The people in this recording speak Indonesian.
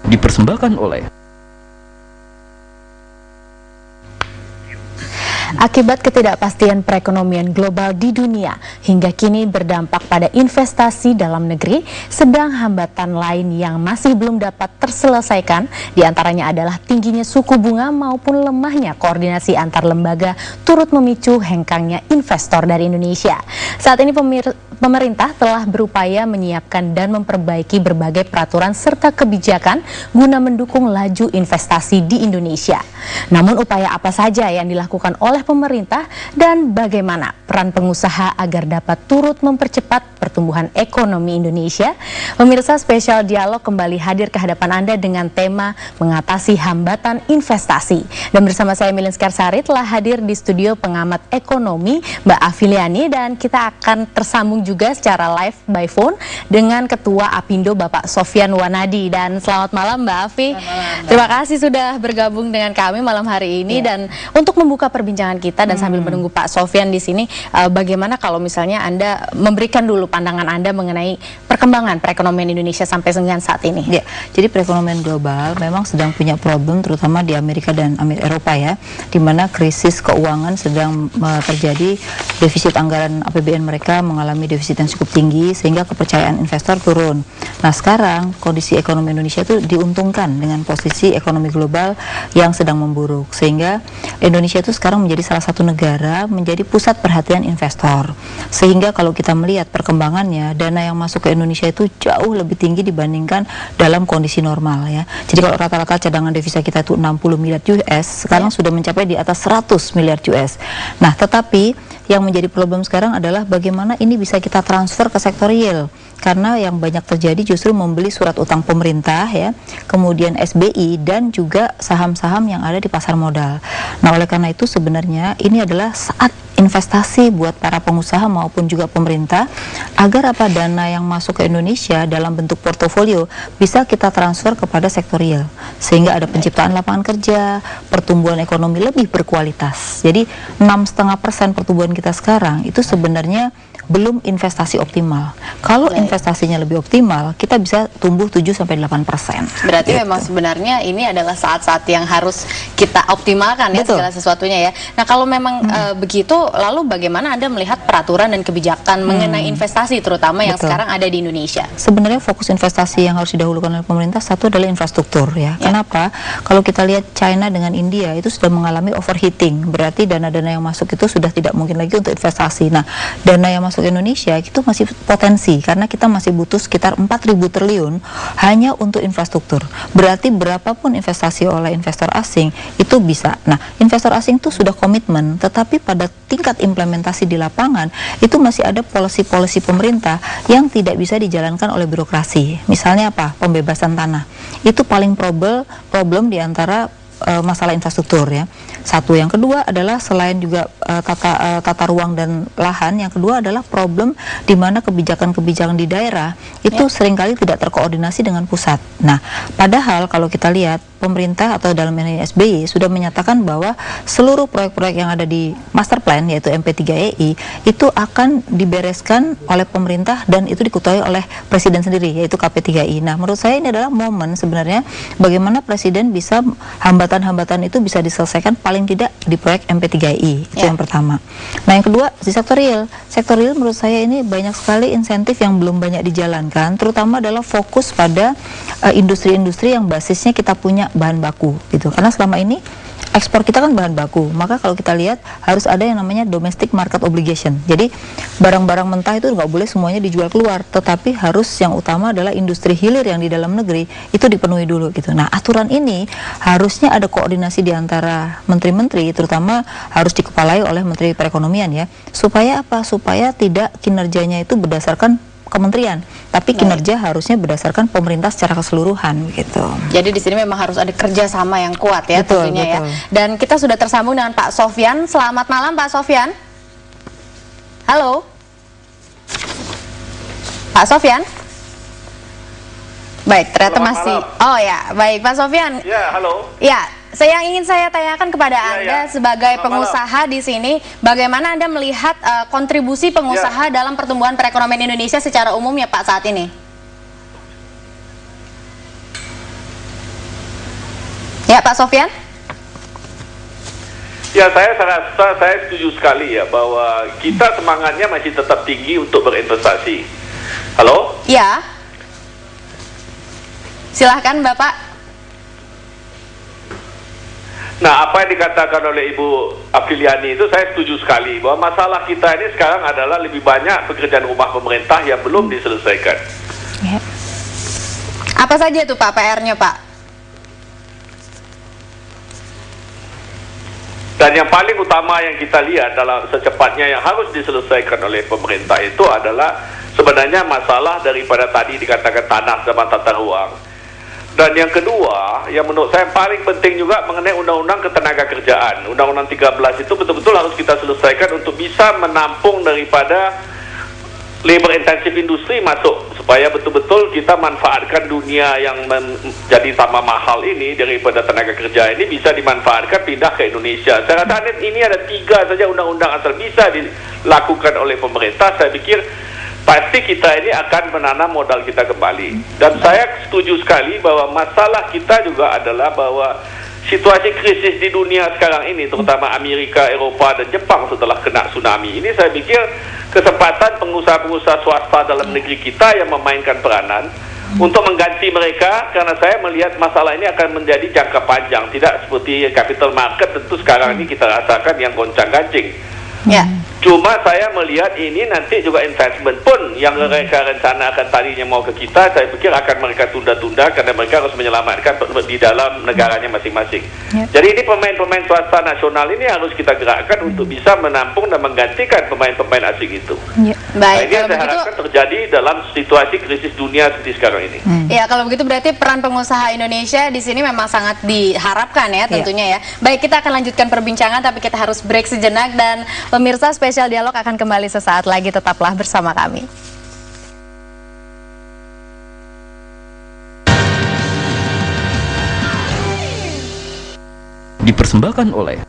Dipersembahkan oleh Akibat ketidakpastian perekonomian global di dunia hingga kini berdampak pada investasi dalam negeri, sedang hambatan lain yang masih belum dapat terselesaikan diantaranya adalah tingginya suku bunga maupun lemahnya koordinasi antar lembaga turut memicu hengkangnya investor dari Indonesia. Saat ini pemerintah telah berupaya menyiapkan dan memperbaiki berbagai peraturan serta kebijakan guna mendukung laju investasi di Indonesia. Namun upaya apa saja yang dilakukan oleh pemerintah dan bagaimana peran pengusaha agar dapat turut mempercepat pertumbuhan ekonomi Indonesia? Pemirsa, spesial dialog kembali hadir ke hadapan Anda dengan tema mengatasi hambatan investasi. Dan bersama saya Milin Skarsari telah hadir di studio pengamat ekonomi Mbak Afiliani, dan kita akan tersambung juga secara live by phone dengan Ketua Apindo Bapak Sofyan Wanadi. Dan selamat malam Mbak Afi. Terima kasih sudah bergabung dengan kami malam hari ini. Dan untuk membuka perbincangan kita dan sambil menunggu Pak Sofyan di sini, bagaimana kalau misalnya Anda memberikan dulu pandangan Anda mengenai perkembangan perekonomian Indonesia sampai dengan saat ini? Ya, jadi perekonomian global memang sedang punya problem, terutama di Amerika dan Eropa ya, di mana krisis keuangan sedang terjadi, defisit anggaran APBN mereka mengalami defisit yang cukup tinggi sehingga kepercayaan investor turun. Nah, sekarang kondisi ekonomi Indonesia itu diuntungkan dengan posisi ekonomi global yang sedang memburuk, sehingga Indonesia itu sekarang menjadi salah satu negara menjadi pusat perhatian investor. Sehingga kalau kita melihat perkembangannya, dana yang masuk ke Indonesia itu jauh lebih tinggi dibandingkan dalam kondisi normal ya. Jadi kalau rata-rata cadangan devisa kita itu 60 miliar US, sekarang sudah mencapai di atas 100 miliar US. Nah, tetapi yang menjadi problem sekarang adalah bagaimana ini bisa kita transfer ke sektor real. Karena yang banyak terjadi justru membeli surat utang pemerintah ya, kemudian SBI dan juga saham-saham yang ada di pasar modal. Nah, oleh karena itu sebenarnya ini adalah saat investasi buat para pengusaha maupun juga pemerintah agar apa, dana yang masuk ke Indonesia dalam bentuk portofolio bisa kita transfer kepada sektor real sehingga ada penciptaan lapangan kerja, pertumbuhan ekonomi lebih berkualitas. Jadi 6,5% pertumbuhan kita sekarang itu sebenarnya belum investasi optimal. Kalau investasinya lebih optimal, kita bisa tumbuh 7-8%. Berarti memang sebenarnya ini adalah saat-saat yang harus kita optimalkan ya segala sesuatunya ya. Nah, kalau memang begitu, lalu bagaimana Anda melihat peraturan dan kebijakan mengenai investasi terutama yang sekarang ada di Indonesia? Sebenarnya fokus investasi yang harus didahulukan oleh pemerintah satu adalah infrastruktur ya. Kenapa? Kalau kita lihat China dengan India itu sudah mengalami overheating, berarti dana-dana yang masuk itu sudah tidak mungkin lagi untuk investasi. Nah, dana yang masuk ke Indonesia itu masih potensi karena kita masih butuh sekitar 4.000 triliun hanya untuk infrastruktur. Berarti berapapun investasi oleh investor asing itu bisa. Nah, investor asing itu sudah komitmen, tetapi pada tingkat implementasi di lapangan itu masih ada polisi-polisi pemerintah yang tidak bisa dijalankan oleh birokrasi. Misalnya apa? Pembebasan tanah. Itu paling problem di antara masalah infrastruktur ya. Satu, yang kedua adalah selain juga tata ruang dan lahan, yang kedua adalah problem di mana kebijakan-kebijakan di daerah itu seringkali tidak terkoordinasi dengan pusat. Nah, padahal kalau kita lihat pemerintah atau dalam ini SBY sudah menyatakan bahwa seluruh proyek-proyek yang ada di master plan yaitu MP3EI itu akan dibereskan oleh pemerintah dan itu diketuai oleh presiden sendiri yaitu KP3I. Nah, menurut saya ini adalah momen sebenarnya bagaimana presiden bisa hambatan-hambatan itu bisa diselesaikan paling tidak di proyek MP3I. Itu yang pertama. Nah, yang kedua di sektor real. Sektor real menurut saya ini banyak sekali insentif yang belum banyak dijalankan, terutama adalah fokus pada industri-industri yang basisnya kita punya bahan baku gitu. Karena selama ini ekspor kita kan bahan baku, maka kalau kita lihat harus ada yang namanya domestic market obligation. Jadi barang-barang mentah itu nggak boleh semuanya dijual keluar, tetapi harus yang utama adalah industri hilir yang di dalam negeri itu dipenuhi dulu gitu. Nah, aturan ini harusnya ada koordinasi di antara menteri-menteri, terutama harus dikepalai oleh Menteri Perekonomian ya. Supaya apa? Supaya tidak kinerjanya itu berdasarkan kementerian, tapi kinerja harusnya berdasarkan pemerintah secara keseluruhan gitu. Jadi di sini memang harus ada kerjasama yang kuat ya tentunya ya. Dan kita sudah tersambung dengan Pak Sofyan. Selamat malam Pak Sofyan. Halo, Pak Sofyan. Baik, ternyata masih. Oh ya, baik Pak Sofyan. Ya, halo. Ya. Yang ingin saya tanyakan kepada Anda sebagai pengusaha di sini, bagaimana Anda melihat kontribusi pengusaha dalam pertumbuhan perekonomian Indonesia secara umum ya Pak saat ini? Ya, Pak Sofyan? Ya, saya setuju sekali ya bahwa kita semangatnya masih tetap tinggi untuk berinvestasi. Halo? Ya. Silahkan, Bapak. Nah, apa yang dikatakan oleh Ibu Afiliani itu saya setuju sekali bahwa masalah kita ini sekarang adalah lebih banyak pekerjaan rumah pemerintah yang belum diselesaikan. Ya. Apa saja itu Pak PR-nya, Pak? Dan yang paling utama yang kita lihat dalam secepatnya yang harus diselesaikan oleh pemerintah itu adalah sebenarnya masalah daripada tadi dikatakan tanah sama tata ruang. Dan yang kedua, yang menurut saya paling penting juga mengenai Undang-Undang Ketenagakerjaan. Undang-Undang 13 itu betul-betul harus kita selesaikan untuk bisa menampung daripada labor intensif industri masuk, supaya betul-betul kita manfaatkan dunia yang menjadi tambah mahal ini daripada tenaga kerja ini bisa dimanfaatkan pindah ke Indonesia. Saya rasa ini ada 3 saja undang-undang asal bisa dilakukan oleh pemerintah. Saya pikir pasti kita ini akan menanam modal kita kembali. Dan saya setuju sekali bahwa masalah kita juga adalah bahwa situasi krisis di dunia sekarang ini, terutama Amerika, Eropa, dan Jepang setelah kena tsunami ini, saya pikir kesempatan pengusaha-pengusaha swasta dalam negeri kita yang memainkan peranan untuk mengganti mereka, karena saya melihat masalah ini akan menjadi jangka panjang, tidak seperti capital market tentu sekarang ini kita rasakan yang goncang-gancing. Ya. Cuma saya melihat ini nanti juga investment pun yang mereka rencanakan tadinya mau ke kita, saya pikir akan mereka tunda-tunda karena mereka harus menyelamatkan di dalam negaranya masing-masing. Jadi ini pemain-pemain swasta nasional ini harus kita gerakkan untuk bisa menampung dan menggantikan pemain-pemain asing itu. Baik, nah, ini yang saya harapkan terjadi dalam situasi krisis dunia seperti sekarang ini. Ya, kalau begitu berarti peran pengusaha Indonesia di sini memang sangat diharapkan ya tentunya ya. Baik, kita akan lanjutkan perbincangan tapi kita harus break sejenak, dan pemirsa Spesial Dialog akan kembali sesaat lagi, tetaplah bersama kami. Dipersembahkan oleh